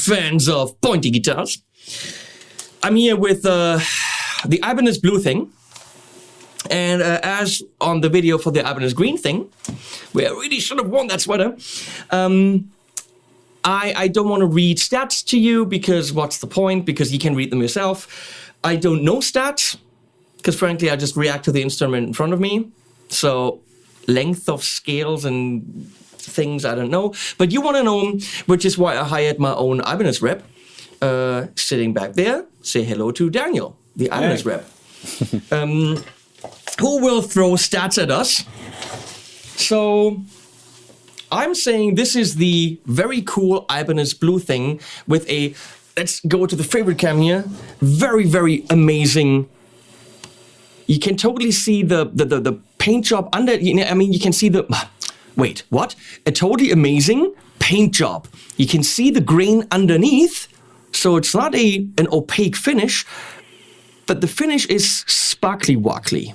fans of pointy guitars. I'm here with the Ibanez blue thing. And as on the video for the Ibanez green thing, where I really should have worn that sweater, I don't want to read stats to you because what's the point? Because you can read them yourself. I don't know stats because frankly, I just react to the instrument in front of me. So length of scales and things, I don't know. But you want to know them, which is why I hired my own Ibanez rep. Sitting back there, say hello to Daniel, the Ibanez rep. Who will throw stats at us. So I'm saying this is the very cool Ibanez blue thing with a, let's go to the favorite cam here, very, very amazing. You can totally see the paint job under, I mean, you can see the, wait, what? A totally amazing paint job. You can see the grain underneath, so it's not an opaque finish, but the finish is sparkly-wackly.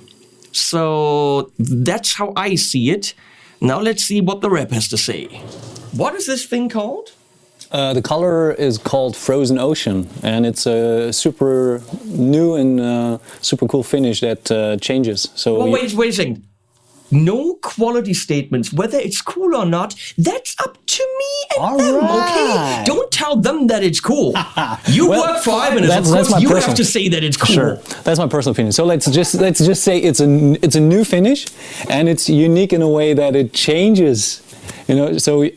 So that's how I see it. Now let's see what the rep has to say. What is this thing called? The color is called Frozen Ocean, and it's a super new and super cool finish that changes. So well, wait a second. No quality statements, whether it's cool or not, that's up to me and them, okay? Don't tell them that it's cool. You work for Ibanez, of course you have to say that it's cool. Sure, that's my personal opinion. So let's just say it's a new finish, and it's unique in a way that it changes. You know, so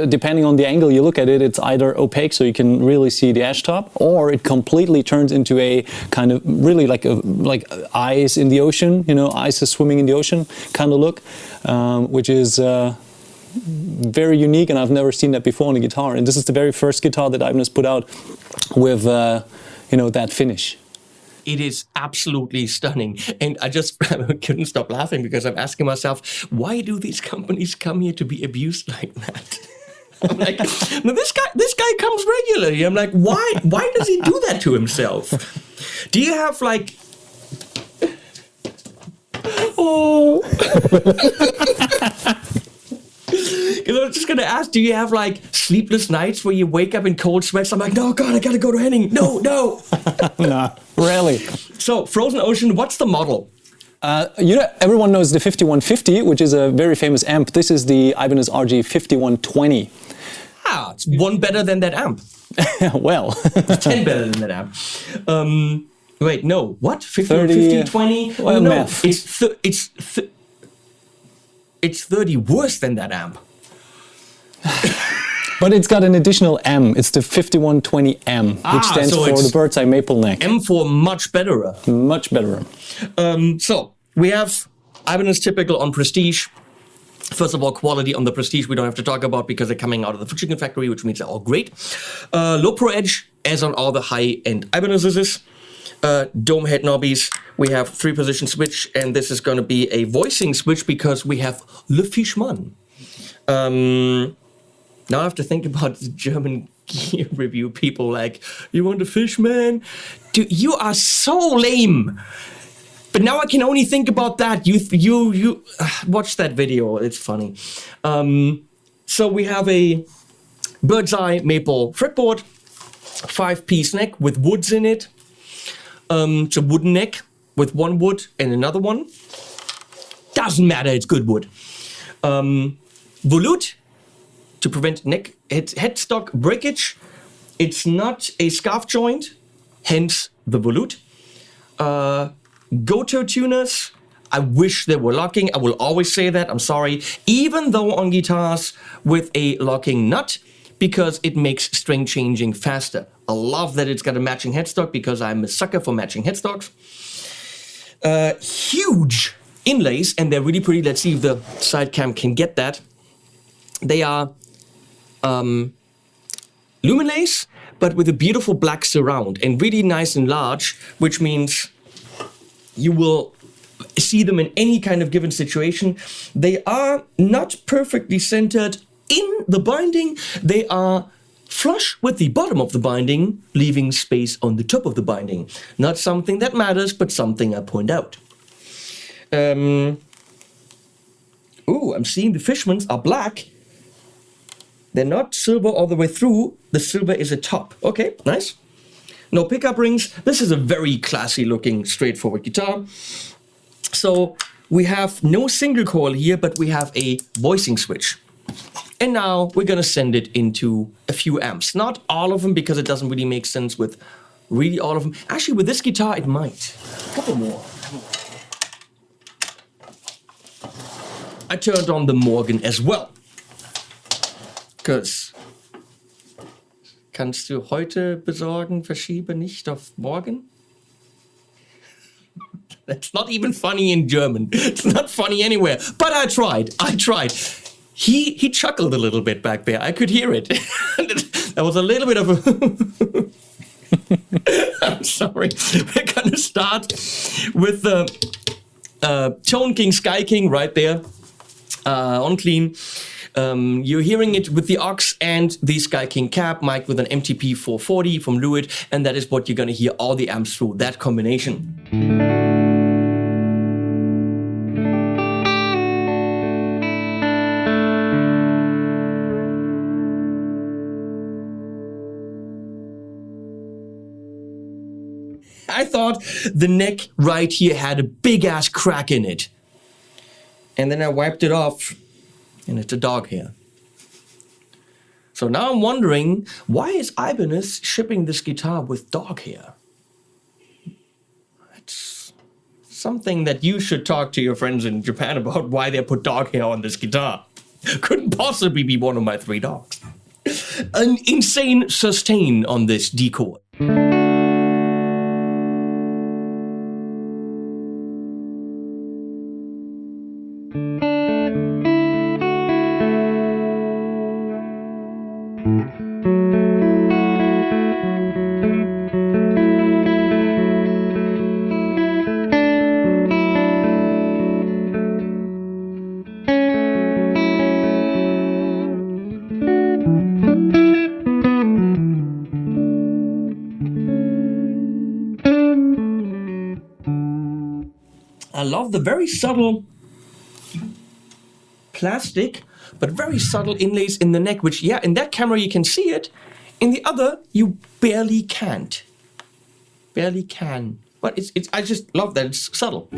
depending on the angle you look at it, it's either opaque, so you can really see the ash top, or it completely turns into a kind of really like eyes in the ocean. You know, eyes are swimming in the ocean kind of look, which is very unique, and I've never seen that before on a guitar. And this is the very first guitar that Ibanez put out with you know, that finish. It is absolutely stunning. And I just couldn't stop laughing because I'm asking myself, why do these companies come here to be abused like that? I'm like, no, this guy comes regularly. I'm like, why does he do that to himself? Do you have like, oh. Because I was just going to ask, do you have like sleepless nights where you wake up in cold sweats? I'm like, no, God, I got to go to Henning. No. No, really. So, Frozen Ocean, what's the model? You know, everyone knows the 5150, which is a very famous amp. This is the Ibanez RG 5120. Ah, it's one better than that amp. Well. 10 better than that amp. Wait, no. What? 50, 20? Well, no, math. It's 30 worse than that amp. But it's got an additional M. It's the 5120M, which stands for the bird's eye maple neck. M for much betterer. Much betterer. So we have Ibanez typical on Prestige. First of all, quality on the Prestige we don't have to talk about because they're coming out of the Chicken Factory, which means they're all great. Low Pro Edge, as on all the high-end Ibanez's. Dome head knobbies. We have 3-position switch, and this is going to be a voicing switch because we have Le Fischmann. Now I have to think about the German gear review people like, you want a Fishman? Dude, you are so lame. But now I can only think about that. You watch that video. It's funny. So we have a bird's eye maple fretboard, 5-piece neck with woods in it. It's a wooden neck with one wood and another one. Doesn't matter, it's good wood. Volute to prevent neck headstock breakage. It's not a scarf joint, hence the volute. Goto tuners. I wish they were locking. I will always say that. I'm sorry. Even though on guitars with a locking nut, because it makes string changing faster. I love that it's got a matching headstock because I'm a sucker for matching headstocks. Huge inlays, and they're really pretty. Let's see if the side cam can get that. They are luminays, but with a beautiful black surround and really nice and large, which means you will see them in any kind of given situation. They are not perfectly centered in the binding. They are flush with the bottom of the binding, leaving space on the top of the binding. Not something that matters, but something I point out. Ooh, I'm seeing the Fishmans are black. They're not silver all the way through. The silver is a top. Okay, nice. No pickup rings. This is a very classy looking, straightforward guitar. So we have no single coil here, but we have a voicing switch. And now we're gonna send it into a few amps. Not all of them, because it doesn't really make sense with really all of them. Actually, with this guitar, it might. A couple more. I turned on the Morgan as well. Because kannst du heute besorgen, verschiebe nicht auf morgen? That's not even funny in German. It's not funny anywhere. But I tried. He chuckled a little bit back there. I could hear it. That was a little bit of a... I'm sorry. We're going to start with the Tone King, Sky King right there on clean. You're hearing it with the aux and the Sky King cab, mic with an MTP 440 from Lewitt, and that is what you're going to hear all the amps through, that combination. I thought the neck right here had a big ass crack in it. And then I wiped it off, and it's a dog hair. So now I'm wondering, why is Ibanez shipping this guitar with dog hair? It's something that you should talk to your friends in Japan about, why they put dog hair on this guitar. Couldn't possibly be one of my 3 dogs. An insane sustain on this D chord. I love the very subtle plastic, but very subtle inlays in the neck, which, yeah, in that camera you can see it. In the other, you barely can't. Barely can. But it's I just love that it's subtle.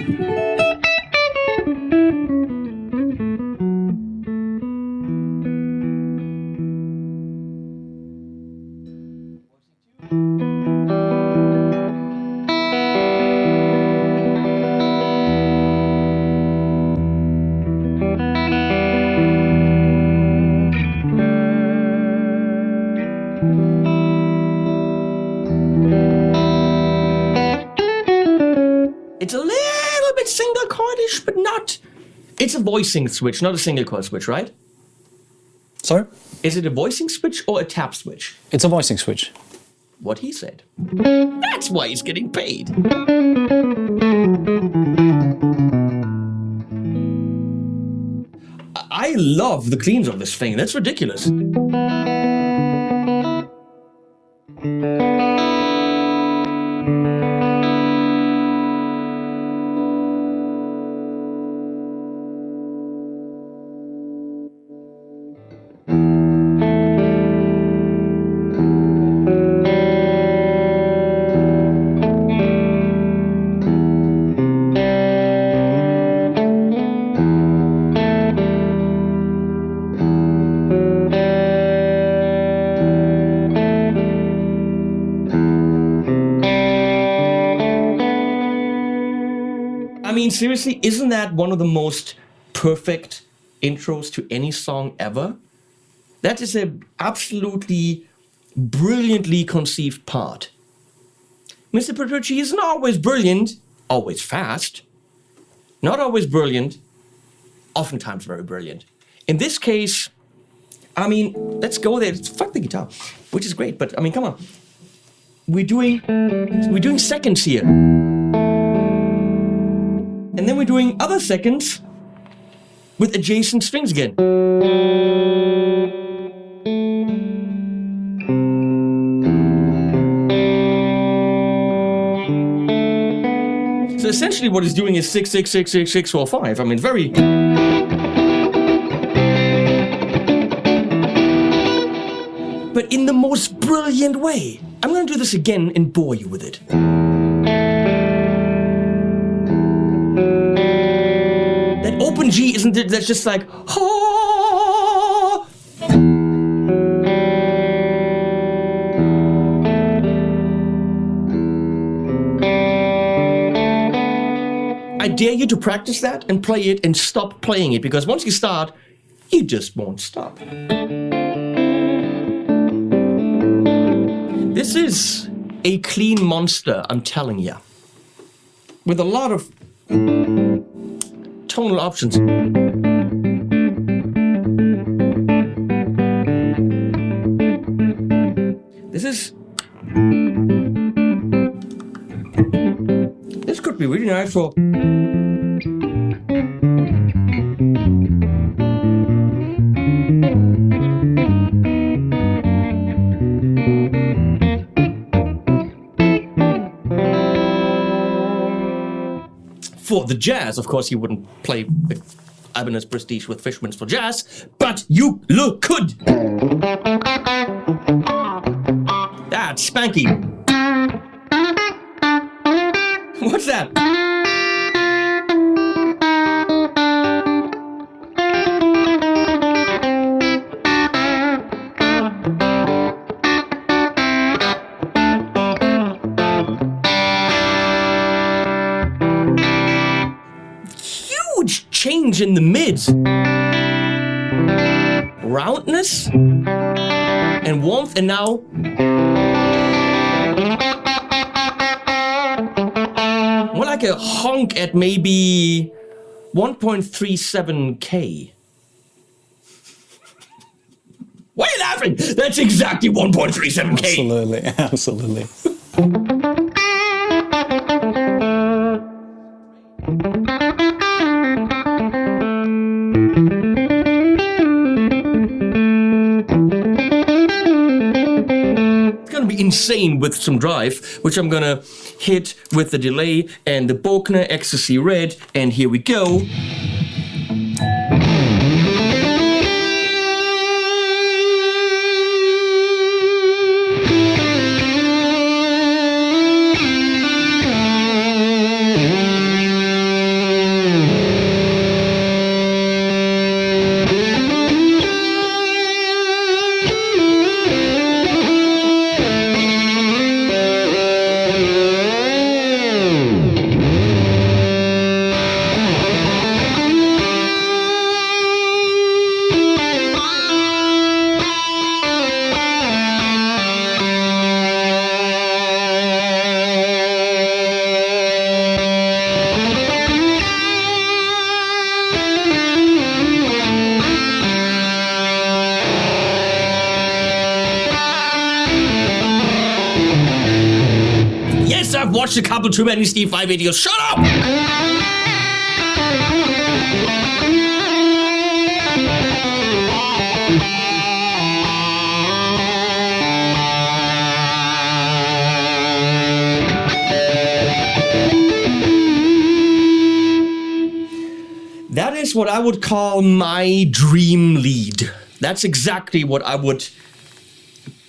It's a little bit single coilish, but not. It's a voicing switch, not a single coil switch, right? Sorry? Is it a voicing switch or a tap switch? It's a voicing switch. What he said. That's why he's getting paid. I love the cleans of this thing. That's ridiculous. I mean, seriously, isn't that one of the most perfect intros to any song ever? That is a absolutely brilliantly conceived part. Mr. Petrucci isn't always brilliant, always fast. Not always brilliant, oftentimes very brilliant. In this case, I mean, let's go there. Fuck the guitar, which is great, but I mean, come on. We're doing seconds here. And then we're doing other seconds with adjacent strings again. So essentially what he's doing is 6, 6, 6, 6, 6, 4, 5. I mean, very... most brilliant way. I'm going to do this again and bore you with it. That open G, isn't it? That's just like, oh. I dare you to practice that and play it and stop playing it, because once you start, you just won't stop. This is a clean monster, I'm telling you, with a lot of tonal options. This could be really nice for. For the jazz, of course, you wouldn't play the Ibanez Prestige with Fishmans for jazz, but you could. That's spanky. What's that? Huge change in the mids. Roundness and warmth, and now more like a honk at maybe 1.37K. Why are you laughing? That's exactly 1.37K. Absolutely, absolutely. Insane with some drive, which I'm gonna hit with the delay and the Bokner Ecstasy Red, and here we go. I've watched a couple too many Steve Vai videos. Shut up! That is what I would call my dream lead. That's exactly what I would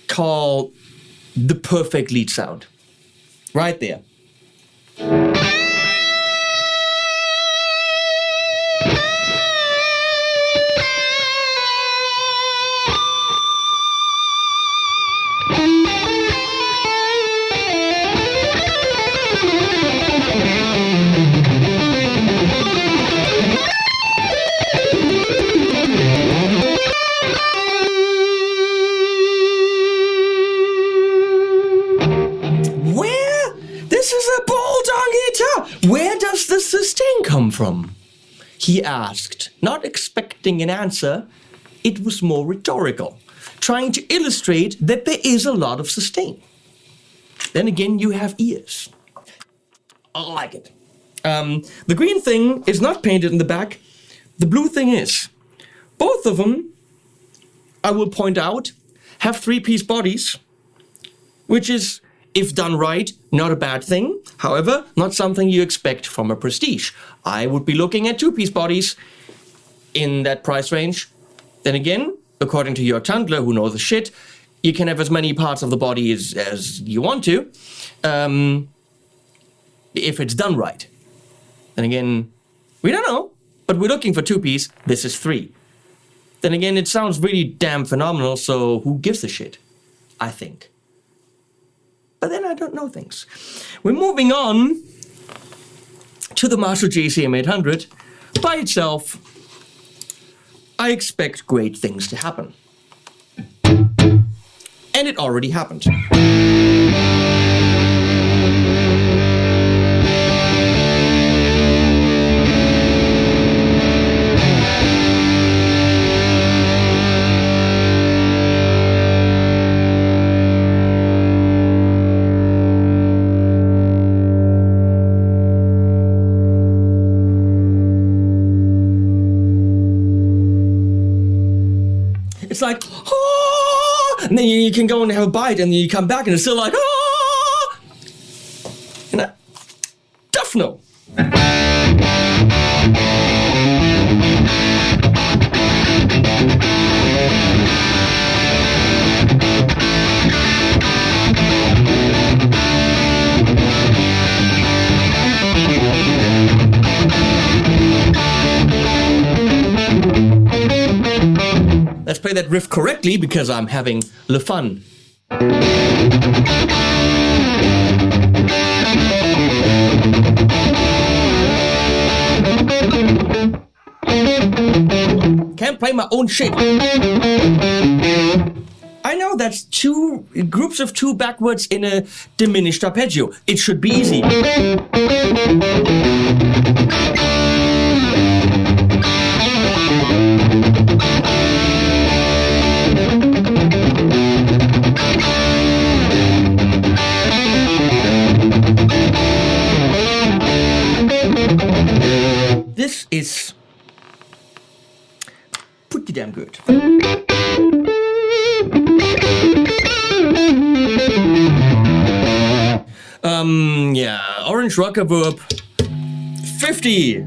call the perfect lead sound. Right there. Where does the sustain come from? He asked, not expecting an answer. It was more rhetorical, trying to illustrate that there is a lot of sustain. Then again, you have ears. I like it. The green thing is not painted in the back. The blue thing is. Both of them, I will point out, have three-piece bodies, which is, if done right, not a bad thing. However, not something you expect from a Prestige. I would be looking at two-piece bodies in that price range. Then again, according to Jörg Tandler, who knows the shit, You can have as many parts of the body as you want to, if it's done right. Then again, we don't know, but we're looking for 2-piece. This is 3. Then again, it sounds really damn phenomenal, so who gives a shit? I think. But then I don't know things. We're moving on to the Marshall JCM 800. By itself, I expect great things to happen. And it already happened. It's like, ah! And then you can go and have a bite, and then you come back, and it's still like, ah! You know, tough no. Let's play that riff correctly because I'm having le fun. Can't play my own shit. I know that's 2 groups of 2 backwards in a diminished arpeggio. It should be easy. This is pretty damn good. Yeah, Orange Rocker Verb 50.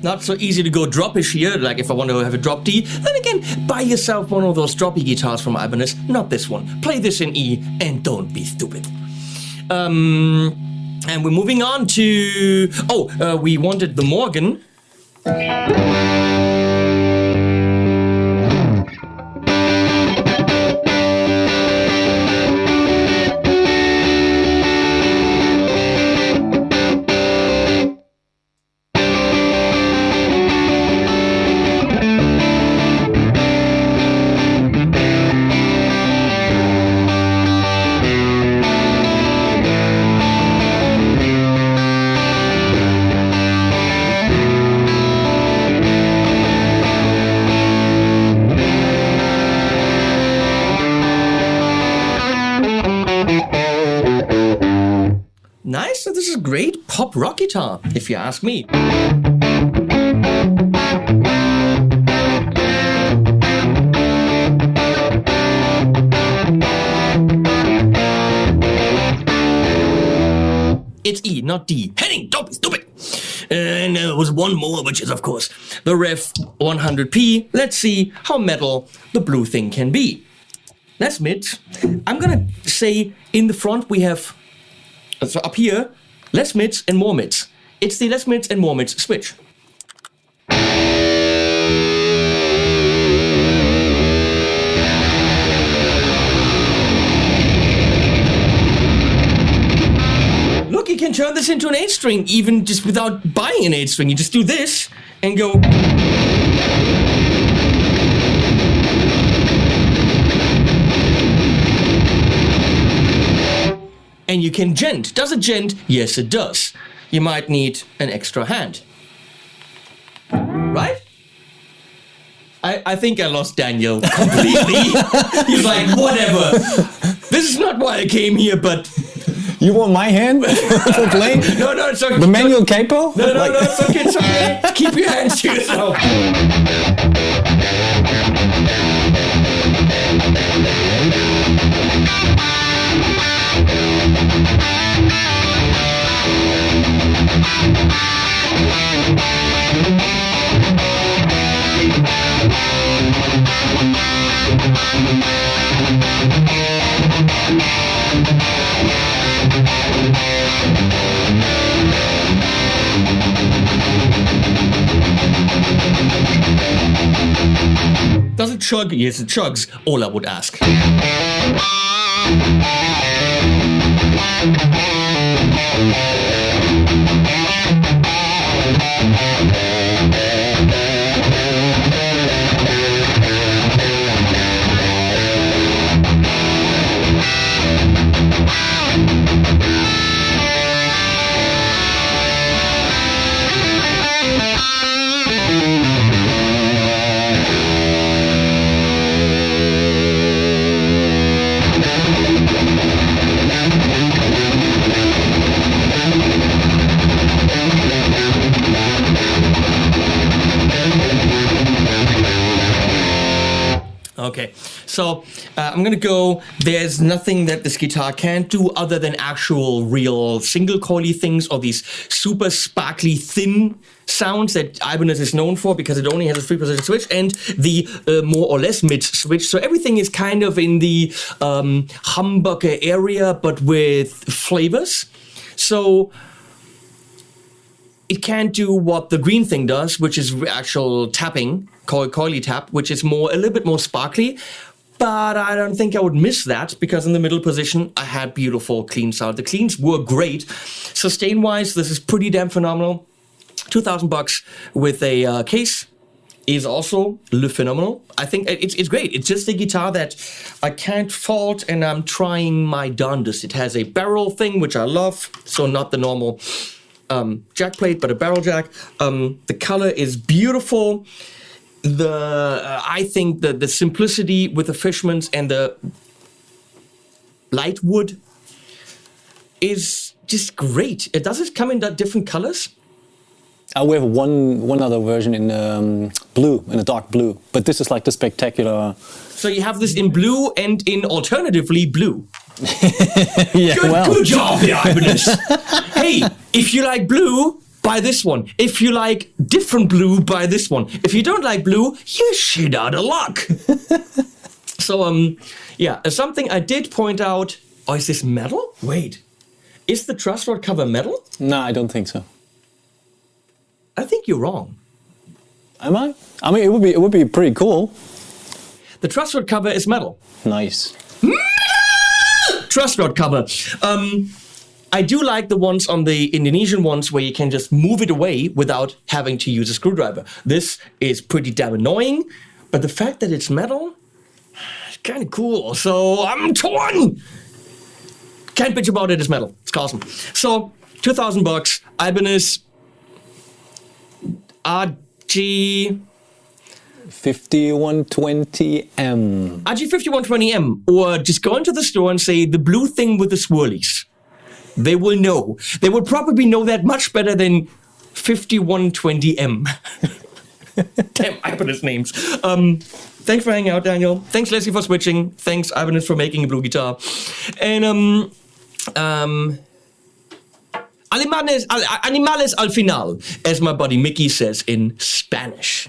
Not so easy to go droppish here, like if I want to have a drop D. Then again, buy yourself one of those droppy guitars from Ibanez, not this one. Play this in E and don't be stupid. And we're moving on to... we wanted the Morgan. Nice, so this is great pop rock guitar, if you ask me. It's E, not D. Henning, don't be stupid! And there was one more, which is, of course, the Revv 100p. Let's see how metal the blue thing can be. That's mid. I'm gonna say in the front we have... So up here, less mids and more mids. It's the less mids and more mids switch. Look, you can turn this into an 8-string even just without buying an 8-string. You just do this and go... And you can gent. Does it gent? Yes, it does. You might need an extra hand. Right? I think I lost Daniel completely. He's like, whatever. This is not why I came here, but... You want my hand for playing? No, it's okay. The manual capo? No, it's okay, it's okay. Keep your hands to yourself. Does it chug? Yes, it chugs. All I would ask. Okay, so I'm gonna go, there's nothing that this guitar can't do other than actual real single coily things or these super sparkly thin sounds that Ibanez is known for because it only has a 3-position switch and the more or less mid switch. So everything is kind of in the humbucker area but with flavors. So it can't do what the green thing does, which is actual tapping, coily tap, which is a little bit more sparkly. But I don't think I would miss that because in the middle position, I had beautiful clean sound. The cleans were great. Sustain-wise, this is pretty damn phenomenal. $2,000 with a case is also phenomenal. I think it's great. It's just a guitar that I can't fault, and I'm trying my darndest. It has a barrel thing, which I love, so not the normal jack plate, but a barrel jack. The color is beautiful. I think the simplicity with the Fishmans and the light wood is just great. Does it come in different colors? We have one other version in blue, in a dark blue, but this is like the spectacular. So you have this in blue and in alternatively blue. Yeah, good job, Ibanez. Hey, if you like blue, buy this one. If you like different blue, buy this one. If you don't like blue, you're shit out of luck. So, yeah, something I did point out. Oh, is this metal? Wait, is the truss rod cover metal? No, I don't think so. I think you're wrong. Am I? I mean, it would be pretty cool. The truss rod cover is metal. Nice. Truss rod cover. I do like the ones on the Indonesian ones where you can just move it away without having to use a screwdriver. This is pretty damn annoying, but the fact that it's metal, it's kind of cool. So I'm torn. Can't bitch about it. It's metal. It's awesome. So $2,000. Ibanez RG 5120M. RG5120M, or just go into the store and say the blue thing with the swirlies. They will know. They will probably know that much better than 5120M. Damn Ibanez names. Thanks for hanging out, Daniel. Thanks, Leslie, for switching. Thanks, Ibanez, for making a blue guitar. And animales al final, as my buddy Mickey says in Spanish.